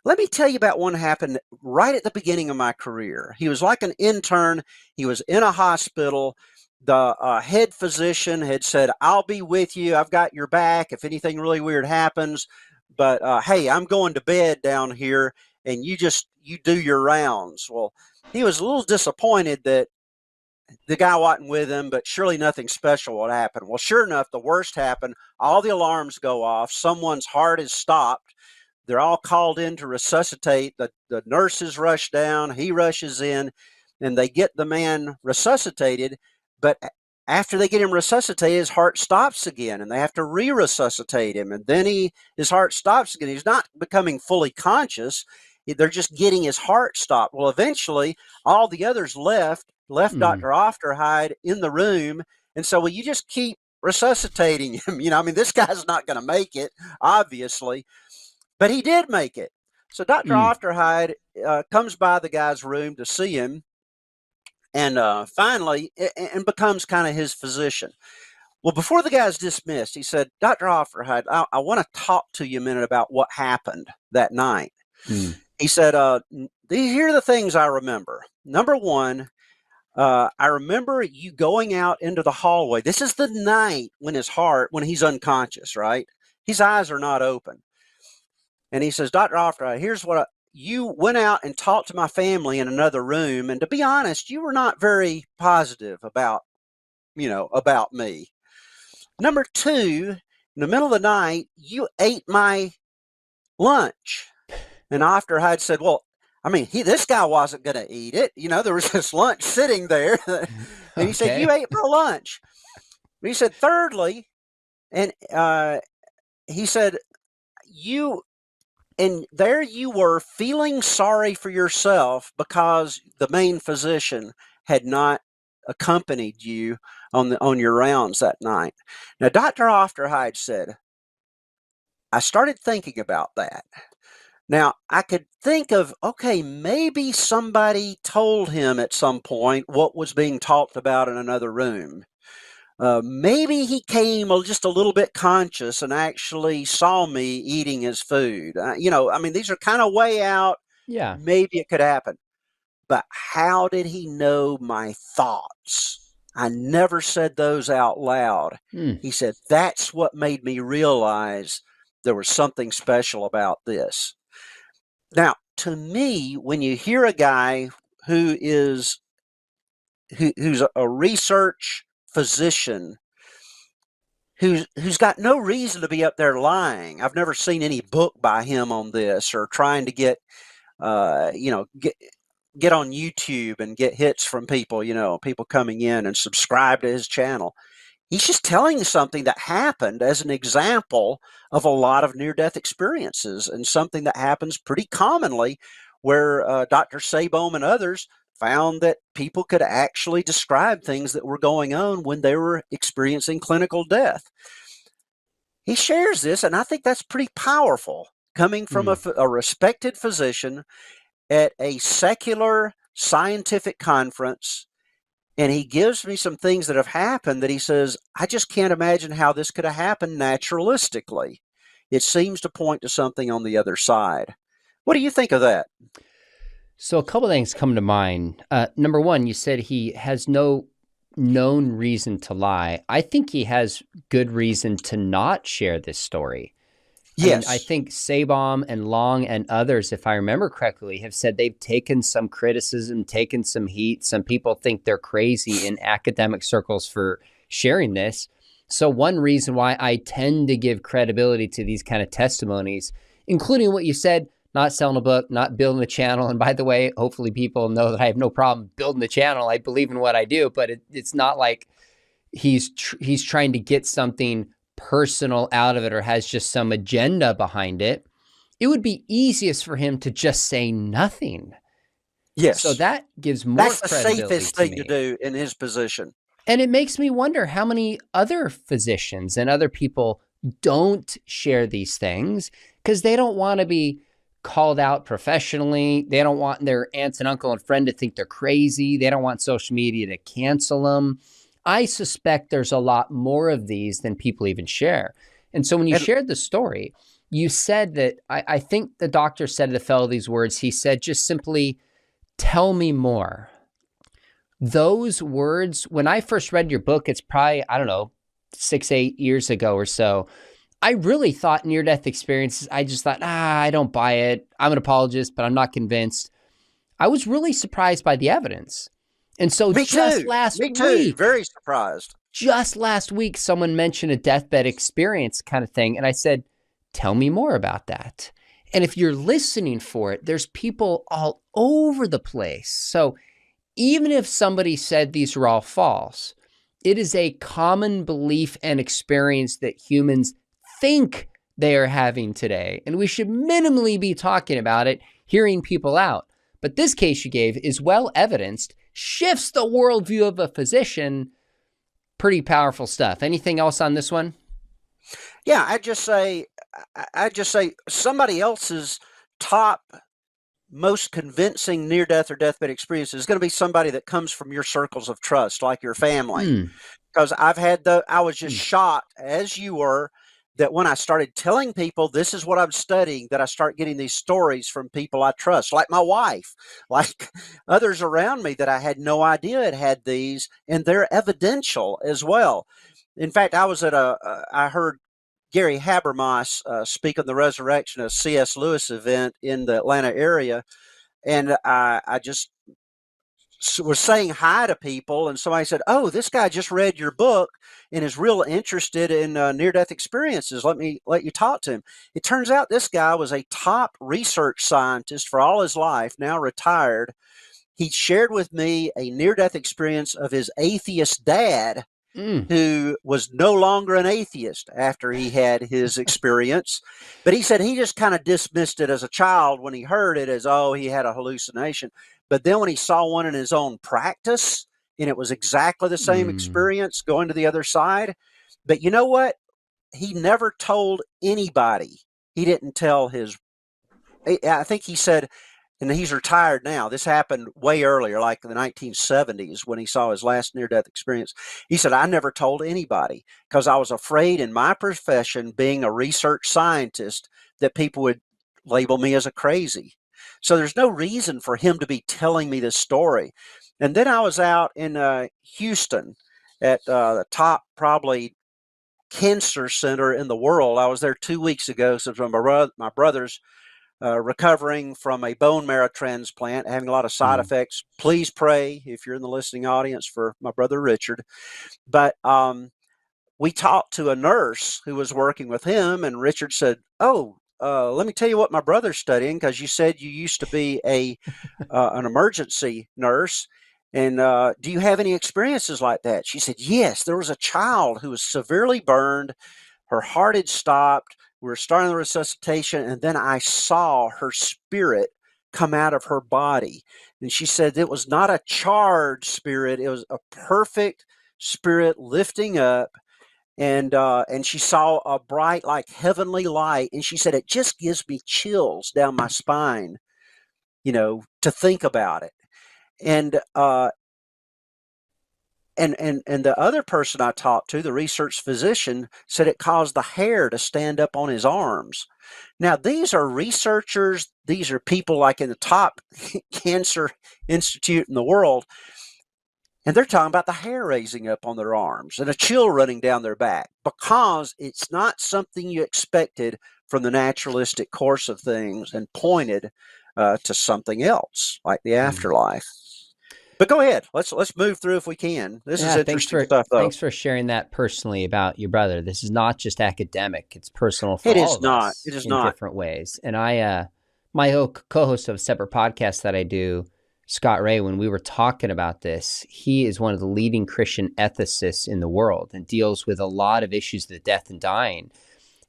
let me tell you about one that happened right at the beginning of my career. He was like an intern. He was in a hospital. The head physician had said, I'll be with you. I've got your back if anything really weird happens. But hey, I'm going to bed down here, and you do your rounds. Well, he was a little disappointed that the guy wasn't with him, but surely nothing special would happen. Well, sure enough, the worst happened. All the alarms go off. Someone's heart is stopped. They're all called in to resuscitate. The nurses rush down. He rushes in, and they get the man resuscitated. But after they get him resuscitated, his heart stops again, and they have to re-resuscitate him, and then his heart stops again. He's not becoming fully conscious. They're just getting his heart stopped. Well, eventually, all the others left Mm. Dr. Ofterhide in the room, and so, well, you just keep resuscitating him. I mean, this guy's not going to make it, obviously, but he did make it. So Dr. Mm. Ofterhide comes by the guy's room to see him, and finally, and becomes kind of his physician. Well, before the guy's dismissed, he said, Dr. Offerhead, I want to talk to you a minute about what happened that night. Mm. He said, here are the things I remember. Number one, I remember you going out into the hallway. This is the night when he's unconscious, right? His eyes are not open. And he says, Dr. Offerhead, here's what you went out and talked to my family in another room. And to be honest, you were not very positive about me. Number two, in the middle of the night, you ate my lunch. And Ofterhide said, well, I mean, this guy wasn't going to eat it. There was this lunch sitting there. And he said, you ate my lunch. But he said, thirdly, and he said, there you were feeling sorry for yourself because the main physician had not accompanied you on your rounds that night. Now, Dr. Ofterhide said, I started thinking about that. Now, I could think of, okay, maybe somebody told him at some point what was being talked about in another room. Maybe he came just a little bit conscious and actually saw me eating his food. These are kind of way out. Yeah. Maybe it could happen. But how did he know my thoughts? I never said those out loud. Mm. He said, that's what made me realize there was something special about this. Now, to me, when you hear a guy who's a research physician who's got no reason to be up there lying. I've never seen any book by him on this or trying to get on YouTube and get hits from people, people coming in and subscribe to his channel. He's just telling something that happened as an example of a lot of near-death experiences and something that happens pretty commonly where Dr. Sabom and others found that people could actually describe things that were going on when they were experiencing clinical death. He shares this, and I think that's pretty powerful, coming from a respected physician at a secular scientific conference. And he gives me some things that have happened that he says, I just can't imagine how this could have happened naturalistically. It seems to point to something on the other side. What do you think of that? So a couple of things come to mind. Number one, you said he has no known reason to lie. I think he has good reason to not share this story. Yes. I think Sabom and Long and others, if I remember correctly, have said they've taken some criticism, taken some heat. Some people think they're crazy in academic circles for sharing this. So one reason why I tend to give credibility to these kind of testimonies, including what you said, not selling a book, not building a channel. And by the way, hopefully people know that I have no problem building the channel. I believe in what I do, but it's not like he's trying to get something personal out of it or has just some agenda behind it. It would be easiest for him to just say nothing. Yes. So that gives more credibility. That's the safest thing to do in his position. And it makes me wonder how many other physicians and other people don't share these things because they don't want to be called out professionally. They don't want their aunts and uncle and friend to think they're crazy. They don't want social media to cancel them. I suspect there's a lot more of these than people even share. And so when you shared the story, you said that, I think the doctor said to the fellow these words. He said, just simply, tell me more. Those words, when I first read your book, it's probably, 6-8 years ago or so, I really thought near-death experiences, I just thought, I don't buy it. I'm an apologist, but I'm not convinced. I was really surprised by the evidence. And so last week, very surprised. Just last week, someone mentioned a deathbed experience kind of thing. And I said, tell me more about that. And if you're listening for it, there's people all over the place. So even if somebody said these were all false, it is a common belief and experience that humans think they are having today. And we should minimally be talking about it, hearing people out. But this case you gave is well evidenced, shifts the worldview of a physician. Pretty powerful stuff. Anything else on this one? Yeah, I just say somebody else's top most convincing near-death or deathbed experience is going to be somebody that comes from your circles of trust, like your family. Because I was just shocked, as you were, that when I started telling people this is what I'm studying, that I start getting these stories from people I trust, like my wife, like others around me that I had no idea had these, and they're evidential as well. In fact, I heard Gary Habermas speak on the resurrection, a C.S. Lewis event in the Atlanta area, and I just was saying hi to people, and somebody said, "Oh, this guy just read your book and is real interested in near-death experiences. Let you talk to him." It turns out this guy was a top research scientist for all his life, now retired. He shared with me a near-death experience of his atheist dad, who was no longer an atheist after he had his experience. But he said he just kind of dismissed it as a child when he heard it as, oh, he had a hallucination. But then when he saw one in his own practice, and it was exactly the same experience going to the other side. But you know what? He never told anybody. He didn't tell I think he said, and he's retired now. This happened way earlier, like in the 1970s, when he saw his last near-death experience. He said, I never told anybody because I was afraid in my profession, being a research scientist, that people would label me as a crazy. So there's no reason for him to be telling me this story. And then I was out in Houston at the top probably cancer center in the world. I was there 2 weeks ago. So my brother's recovering from a bone marrow transplant, having a lot of side effects. Please pray, if you're in the listening audience, for my brother Richard. But we talked to a nurse who was working with him, and Richard said, "Oh, let me tell you what my brother's studying, because you said you used to be an emergency nurse. And do you have any experiences like that?" She said, "Yes, there was a child who was severely burned. Her heart had stopped. We were starting the resuscitation, and then I saw her spirit come out of her body." And she said it was not a charged spirit. It was a perfect spirit lifting up. And she saw a bright, like heavenly light. And she said, it just gives me chills down my spine, to think about it. And And the other person I talked to, the research physician, said it caused the hair to stand up on his arms. Now, these are researchers. These are people like in the top cancer institute in the world. And they're talking about the hair raising up on their arms and a chill running down their back, because it's not something you expected from the naturalistic course of things, and pointed to something else like the afterlife. But go ahead. Let's move through if we can. This is interesting stuff, though. Thanks for sharing that personally about your brother. This is not just academic; it's personal for all of us. It is in not. Different ways. And my co-host of a separate podcast that I do, Scott Ray, when we were talking about this, he is one of the leading Christian ethicists in the world and deals with a lot of issues of death and dying.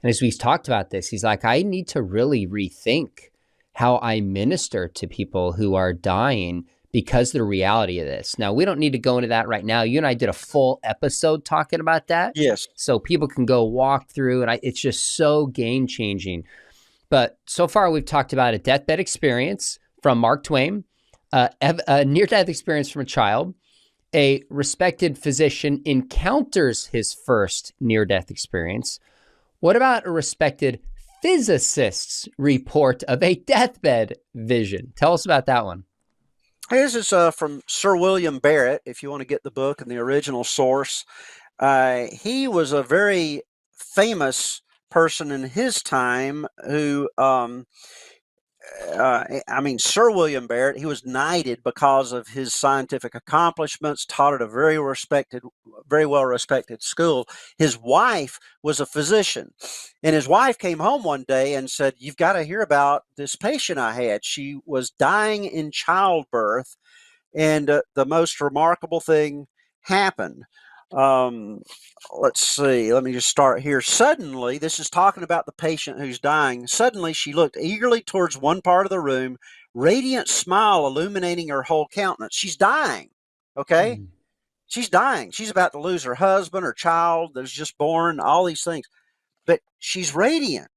And as we've talked about this, he's like, I need to really rethink how I minister to people who are dying, because of the reality of this. Now, we don't need to go into that right now. You and I did a full episode talking about that. Yes. So people can go walk through, and it's just so game-changing. But so far, we've talked about a deathbed experience from Mark Twain, a near-death experience from a child, a respected physician encounters his first near-death experience. What about a respected physicist's report of a deathbed vision? Tell us about that one. This is from Sir William Barrett, if you want to get the book and the original source. He was a very famous person in his time who, Sir William Barrett, he was knighted because of his scientific accomplishments, taught at a very well-respected school. His wife was a physician, and his wife came home one day and said, "You've got to hear about this patient I had. She was dying in childbirth, and the most remarkable thing happened. Um, let's see. Let me just start here. Suddenly, this is talking about the patient who's dying. Suddenly, she looked eagerly towards one part of the room, radiant smile illuminating her whole countenance. She's dying. Okay? Mm. She's dying. She's about to lose her husband, her child that's just born, all these things. But she's radiant.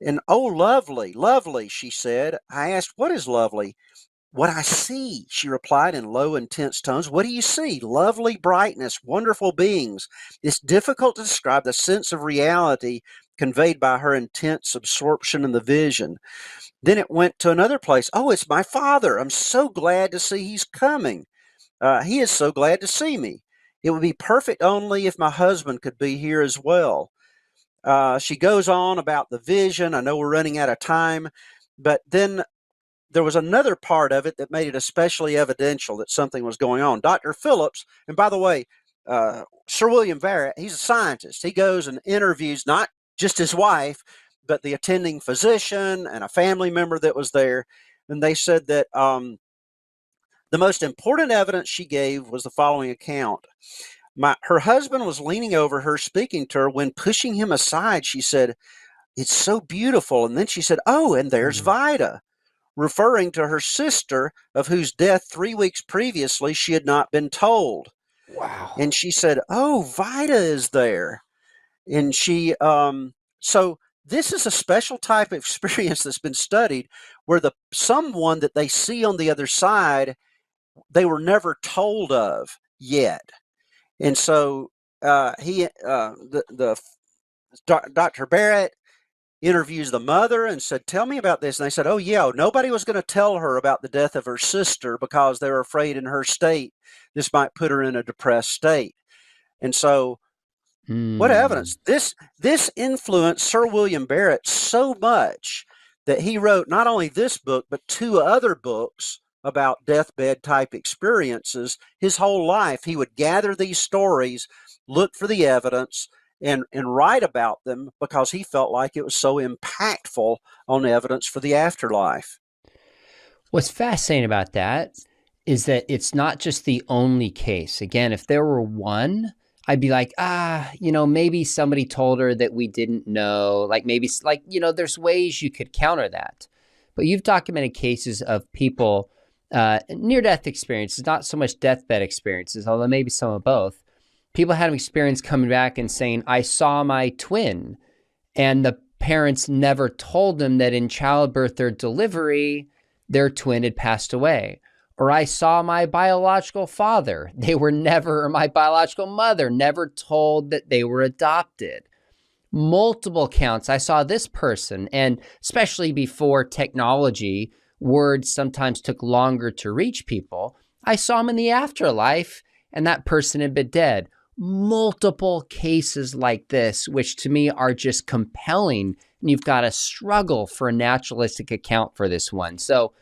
And oh, lovely, lovely, she said. I asked, what is lovely? What I see, she replied in low, intense tones. What do you see? Lovely brightness, wonderful beings. It's difficult to describe the sense of reality conveyed by her intense absorption in the vision. Then it went to another place. Oh, it's my father. I'm so glad to see he's coming. He is so glad to see me. It would be perfect only if my husband could be here as well. She goes on about the vision. I know we're running out of time, but then there was another part of it that made it especially evidential that something was going on. Dr. Phillips, and by the way, Sir William Barrett, he's a scientist. He goes and interviews not just his wife, but the attending physician and a family member that was there. And they said that the most important evidence she gave was the following account. Her husband was leaning over her, speaking to her. When pushing him aside, she said, "It's so beautiful." And then she said, "Oh, and there's Vida," referring to her sister, of whose death 3 weeks previously she had not been told. Wow. And she said, "Oh, Vida is there." And so this is a special type of experience that's been studied, where someone that they see on the other side, they were never told of yet. And so Dr. Barrett interviews the mother and said, "Tell me about this." And they said, "Oh, yeah, nobody was going to tell her about the death of her sister because they were afraid in her state this might put her in a depressed state." And so, what Mm. evidence? This influenced Sir William Barrett so much that he wrote not only this book, but 2 other books about deathbed type experiences. His whole life, he would gather these stories, look for the evidence, and write about them because he felt like it was so impactful on evidence for the afterlife. What's fascinating about that is that it's not just the only case. Again, if there were one, I'd be like, maybe somebody told her that we didn't know. Like maybe, there's ways you could counter that. But you've documented cases of people, near-death experiences, not so much deathbed experiences, although maybe some of both. People had an experience coming back and saying, I saw my twin, and the parents never told them that in childbirth or delivery, their twin had passed away. Or I saw my biological father. Or my biological mother, never told that they were adopted. Multiple counts. I saw this person, and especially before technology, words sometimes took longer to reach people. I saw him in the afterlife, and that person had been dead. Multiple cases like this, which to me are just compelling. And you've got to struggle for a naturalistic account for this one. So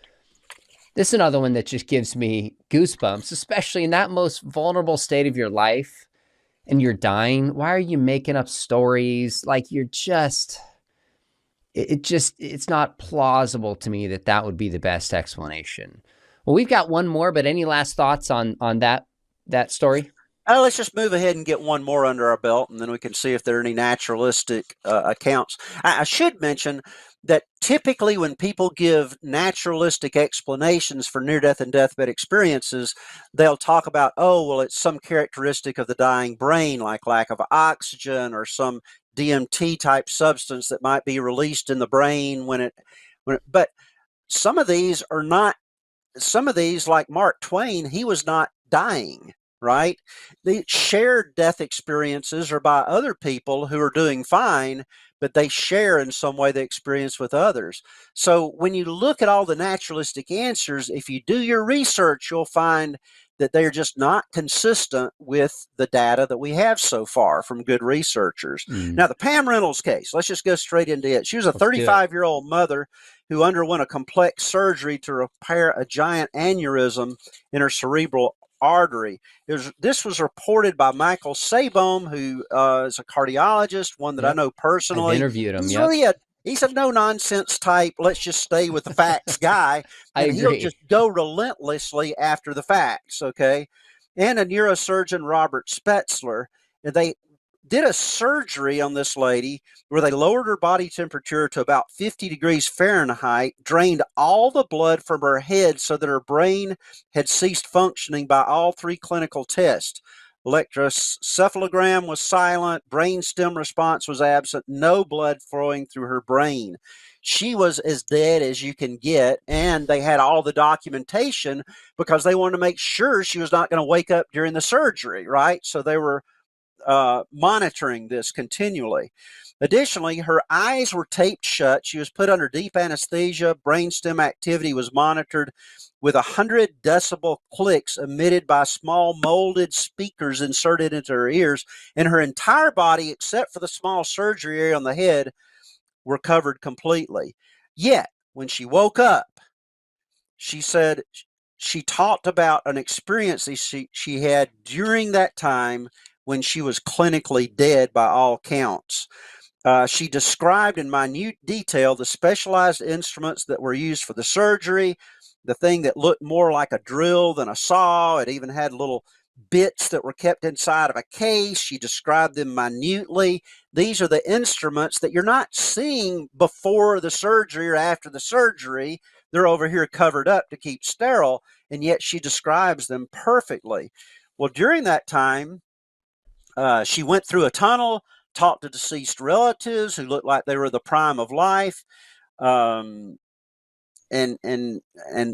this is another one that just gives me goosebumps, especially in that most vulnerable state of your life and you're dying. Why are you making up stories? Like it's not plausible to me that that would be the best explanation. Well, we've got one more, but any last thoughts on that story? Let's just move ahead and get one more under our belt, and then we can see if there are any naturalistic accounts. I should mention that typically when people give naturalistic explanations for near-death and deathbed experiences, they'll talk about, oh, well, it's some characteristic of the dying brain, like lack of oxygen or some DMT type substance that might be released in the brain but some of these are not. Some of these, like Mark Twain, he was not dying, right? The shared death experiences are by other people who are doing fine, but they share in some way the experience with others. So when you look at all the naturalistic answers, if you do your research, you'll find that they're just not consistent with the data that we have so far from good researchers. Now, the Pam Reynolds case, let's just go straight into it. She was a Let's do it. 35-year-old mother who underwent a complex surgery to repair a giant aneurysm in her cerebral artery. This was reported by Michael Sabom, who is a cardiologist, one that I Yep. know I've personally. interviewed him. He's Yep. really he's a no nonsense type. Let's just stay with the facts guy, I and he'll agree. just go relentlessly after the facts. Okay. and a neurosurgeon, Robert Spetzler. And they did a surgery on this lady where they lowered her body temperature to about 50 degrees Fahrenheit, drained all the blood from her head so that her brain had ceased functioning by all three clinical tests. Electrocephalogram was silent, brainstem response was absent, no blood flowing through her brain. She was as dead as you can get, and they had all the documentation because they wanted to make sure she was not going to wake up during the surgery, right? So they were monitoring this continually. Additionally, her eyes were taped shut. She was put under deep anesthesia. Brainstem activity was monitored with 100 decibel clicks emitted by small molded speakers inserted into her ears, and her entire body, except for the small surgery area on the head, were covered completely. Yet, when she woke up, she said she talked about an experience that she had during that time when she was clinically dead by all counts. She described in minute detail the specialized instruments that were used for the surgery, the thing that looked more like a drill than a saw. It even had little bits that were kept inside of a case. She described them minutely. These are the instruments that you're not seeing before the surgery or after the surgery. They're over here covered up to keep sterile, and yet she describes them perfectly. Well, during that time, she went through a tunnel, talked to deceased relatives who looked like they were the prime of life, and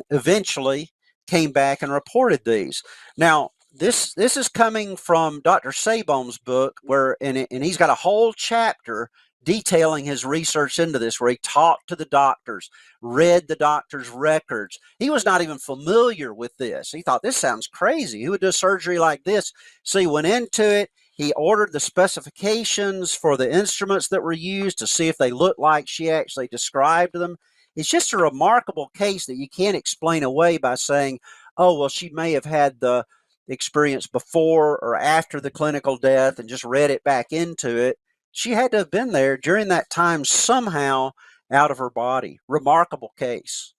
eventually came back and reported these. Now, this is coming from Dr. Sabone's book, and he's got a whole chapter detailing his research into this, where he talked to the doctors, read the doctors' records. He was not even familiar with this. He thought, this sounds crazy. Who would do surgery like this? So he went into it. He ordered the specifications for the instruments that were used to see if they looked like she actually described them. It's just a remarkable case that you can't explain away by saying, oh, well, she may have had the experience before or after the clinical death and just read it back into it. She had to have been there during that time somehow out of her body. Remarkable case.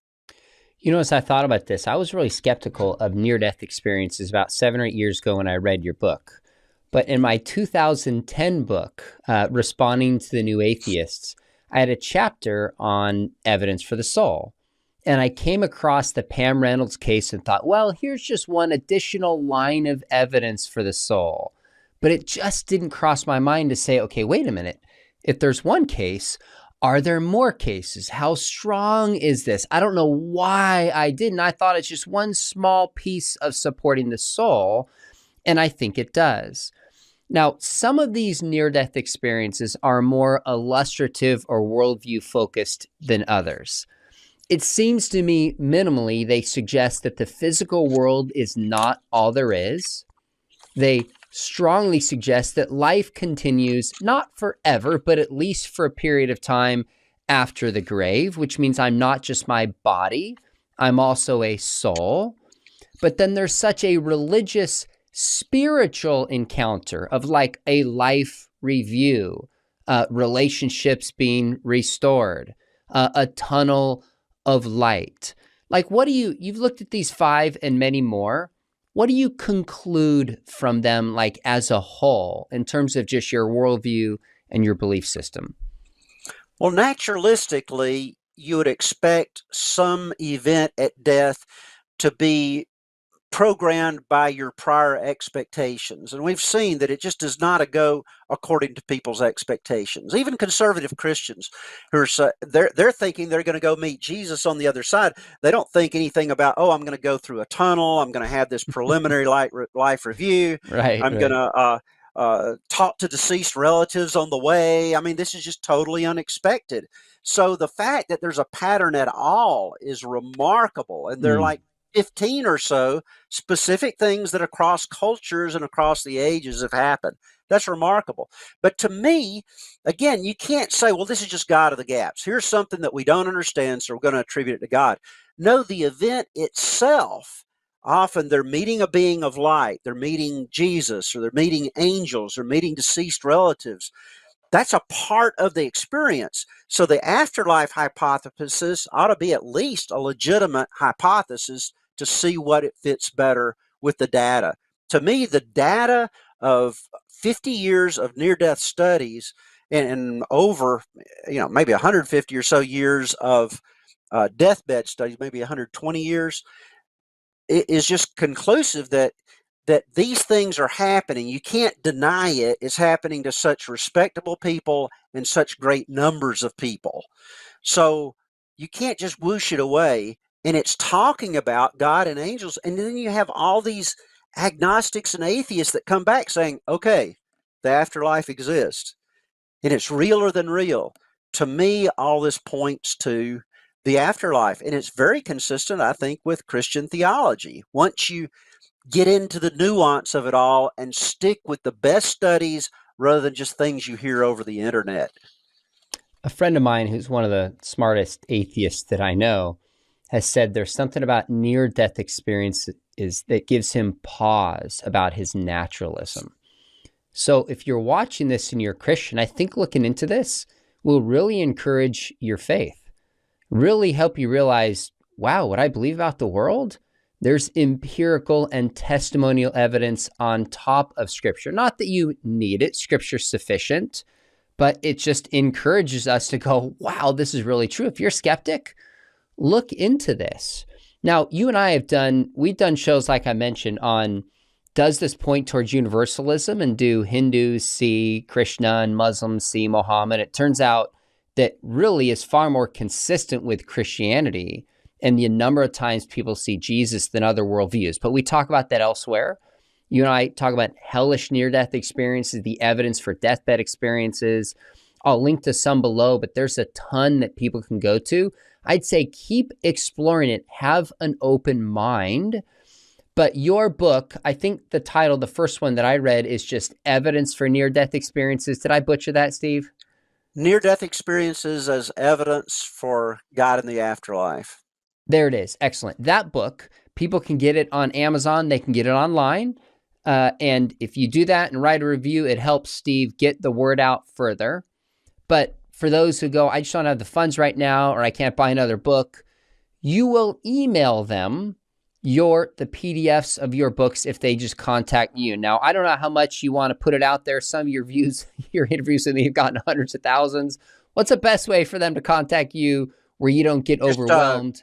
You know, as I thought about this, I was really skeptical of near-death experiences about 7 or 8 years ago when I read your book. But in my 2010 book, Responding to the New Atheists, I had a chapter on evidence for the soul. And I came across the Pam Reynolds case and thought, well, here's just one additional line of evidence for the soul. But it just didn't cross my mind to say, okay, wait a minute. If there's one case, are there more cases? How strong is this? I don't know why I didn't. I thought it's just one small piece of supporting the soul, and I think it does. Now, some of these near-death experiences are more illustrative or worldview focused than others. It seems to me, minimally, they suggest that the physical world is not all there is. They strongly suggest that life continues not forever, but at least for a period of time after the grave, which means I'm not just my body, I'm also a soul. But then there's such a religious, spiritual encounter of like a life review, relationships being restored, a tunnel of light. Like, you've looked at these 5 and many more. What do you conclude from them, like as a whole, in terms of just your worldview and your belief system? Well, naturalistically, you would expect some event at death to be programmed by your prior expectations. And we've seen that it just does not go according to people's expectations. Even conservative Christians who are they're thinking they're going to go meet Jesus on the other side. They don't think anything about, oh, I'm going to go through a tunnel. I'm going to have this preliminary life review. I'm going to talk to deceased relatives on the way. I mean, this is just totally unexpected. So the fact that there's a pattern at all is remarkable. And they're like 15 or so specific things that across cultures and across the ages have happened. That's remarkable. But to me, again, you can't say, well, this is just God of the gaps. Here's something that we don't understand, so we're going to attribute it to God. No, the event itself, often they're meeting a being of light. They're meeting Jesus, or they're meeting angels, or meeting deceased relatives. That's a part of the experience. So the afterlife hypothesis ought to be at least a legitimate hypothesis to see what it fits better with the data. to me, the data of 50 years of near-death studies and over, maybe 150 or so years of deathbed studies, maybe 120 years, is just conclusive that these things are happening. You can't deny it. It's happening to such respectable people and such great numbers of people. So you can't just whoosh it away. And it's talking about God and angels. And then you have all these agnostics and atheists that come back saying, okay, the afterlife exists and it's realer than real. To me, all this points to the afterlife. And it's very consistent, I think, with Christian theology. Once you get into the nuance of it all and stick with the best studies rather than just things you hear over the internet. A friend of mine who's one of the smartest atheists that I know has said there's something about near-death experiences that gives him pause about his naturalism. So if you're watching this and you're a Christian, I think looking into this will really encourage your faith, really help you realize, wow, what I believe about the world, there's empirical and testimonial evidence on top of Scripture. Not that you need it, Scripture's sufficient, but it just encourages us to go, wow, this is really true. If you're a skeptic, look into this. Now, you and I we've done shows, like I mentioned, on does this point towards universalism, and do Hindus see Krishna and Muslims see Muhammad? It turns out that really is far more consistent with Christianity and the number of times people see Jesus than other worldviews. But we talk about that elsewhere. You and I talk about hellish near-death experiences, the evidence for deathbed experiences. I'll link to some below, but there's a ton that people can go to. I'd say keep exploring it. Have an open mind. But your book, I think the title, the first one that I read, is just Evidence for Near-Death Experiences. Did I butcher that, Steve? Near-death experiences as evidence for God in the afterlife. There it is. Excellent. That book, people can get it on Amazon. They can get it online. And if you do that and write a review, it helps Steve get the word out further. But for those who go, I just don't have the funds right now, or I can't buy another book, you will email them the PDFs of your books if they just contact you. Now, I don't know how much you want to put it out there. Some of your views, your interviews with me have gotten hundreds of thousands. What's the best way for them to contact you where you don't get overwhelmed?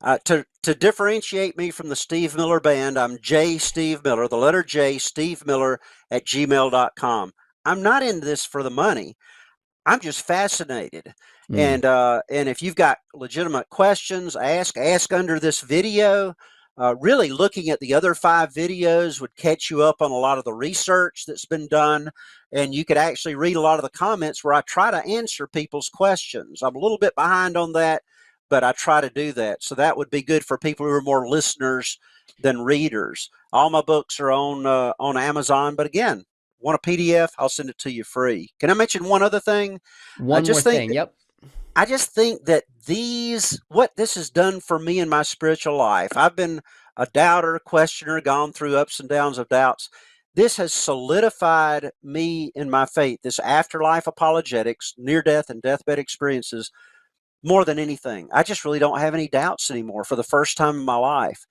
To differentiate me from the Steve Miller Band, I'm J. Steve Miller, the letter J, Steve Miller at gmail.com. I'm not in this for the money. I'm just fascinated. And if you've got legitimate questions, ask under this video. Really looking at the other 5 videos would catch you up on a lot of the research that's been done. And you could actually read a lot of the comments where I try to answer people's questions. I'm a little bit behind on that, but I try to do that. So that would be good for people who are more listeners than readers. All my books are on Amazon. But again, want a PDF? I'll send it to you free. Can I mention one other thing? One more thing. Yep. I just think that what this has done for me in my spiritual life, I've been a doubter, questioner, gone through ups and downs of doubts. This has solidified me in my faith, this afterlife apologetics, near-death and deathbed experiences, more than anything. I just really don't have any doubts anymore for the first time in my life.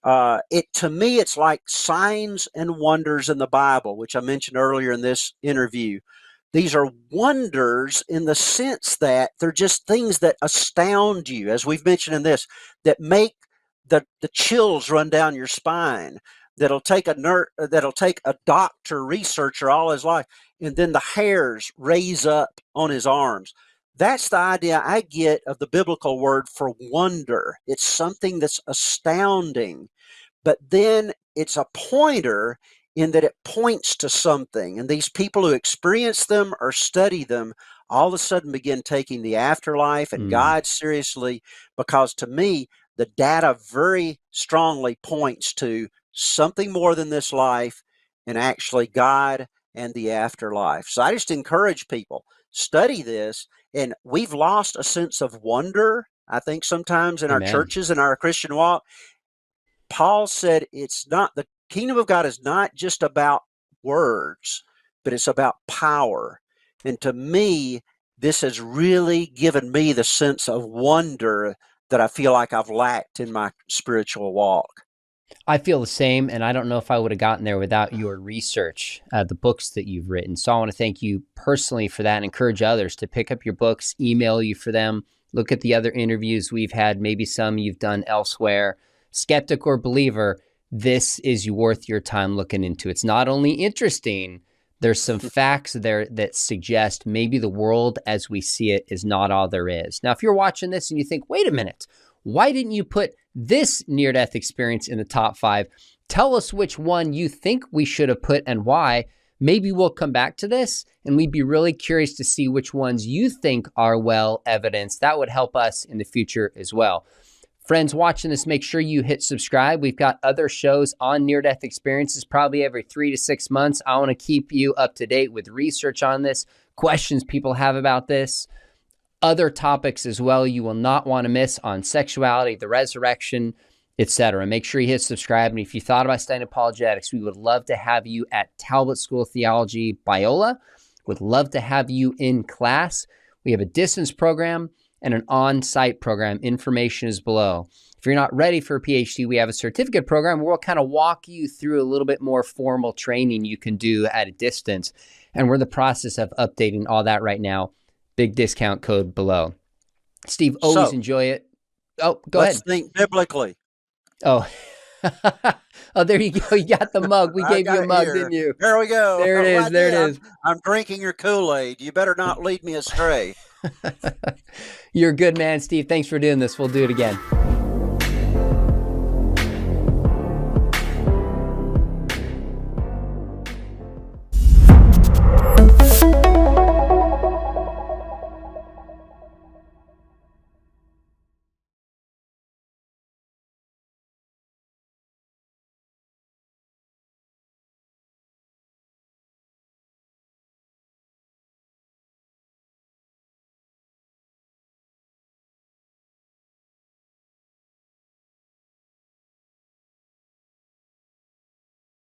To me, it's like signs and wonders in the Bible, which I mentioned earlier in this interview. These are wonders in the sense that they're just things that astound you, as we've mentioned in this, that make the chills run down your spine. That'll take a doctor, researcher all his life, and then the hairs raise up on his arms. That's the idea I get of the biblical word for wonder. It's something that's astounding, but then it's a pointer in that it points to something. And these people who experience them or study them all of a sudden begin taking the afterlife and God seriously, because to me, the data very strongly points to something more than this life and actually God and the afterlife. So I just encourage people, study this. And we've lost a sense of wonder, I think, sometimes in our churches and our Christian walk. Paul said the kingdom of God is not just about words, but it's about power. And to me, this has really given me the sense of wonder that I feel like I've lacked in my spiritual walk. I feel the same, and I don't know if I would have gotten there without your research, the books that you've written. So I want to thank you personally for that and encourage others to pick up your books, email you for them, look at the other interviews we've had, maybe some you've done elsewhere. Skeptic or believer, this is worth your time looking into. It's not only interesting, there's some facts there that suggest maybe the world as we see it is not all there is. Now, if you're watching this and you think, wait a minute, why didn't you put this near-death experience in the top 5? Tell us which one you think we should have put and why. Maybe we'll come back to this, and we'd be really curious to see which ones you think are well evidenced. That would help us in the future as well. Friends watching this, make sure you hit subscribe. We've got other shows on near-death experiences probably every 3 to 6 months. I want to keep you up to date with research on this, questions people have about this, other topics as well you will not want to miss on sexuality, the resurrection, etc. Make sure you hit subscribe. And if you thought about studying apologetics, we would love to have you at Talbot School of Theology, Biola. Would love to have you in class. We have a distance program and an on-site program. Information is below. If you're not ready for a PhD, we have a certificate program where we'll kind of walk you through a little bit more formal training you can do at a distance. And we're in the process of updating all that right now. Big discount code below. Steve, always enjoy it. Oh, go ahead. Let's think biblically. Oh, oh, there you go. You got the mug. We gave you a mug, didn't you? There we go. There it is. There it is. I'm drinking your Kool-Aid. You better not lead me astray. You're a good man, Steve. Thanks for doing this. We'll do it again.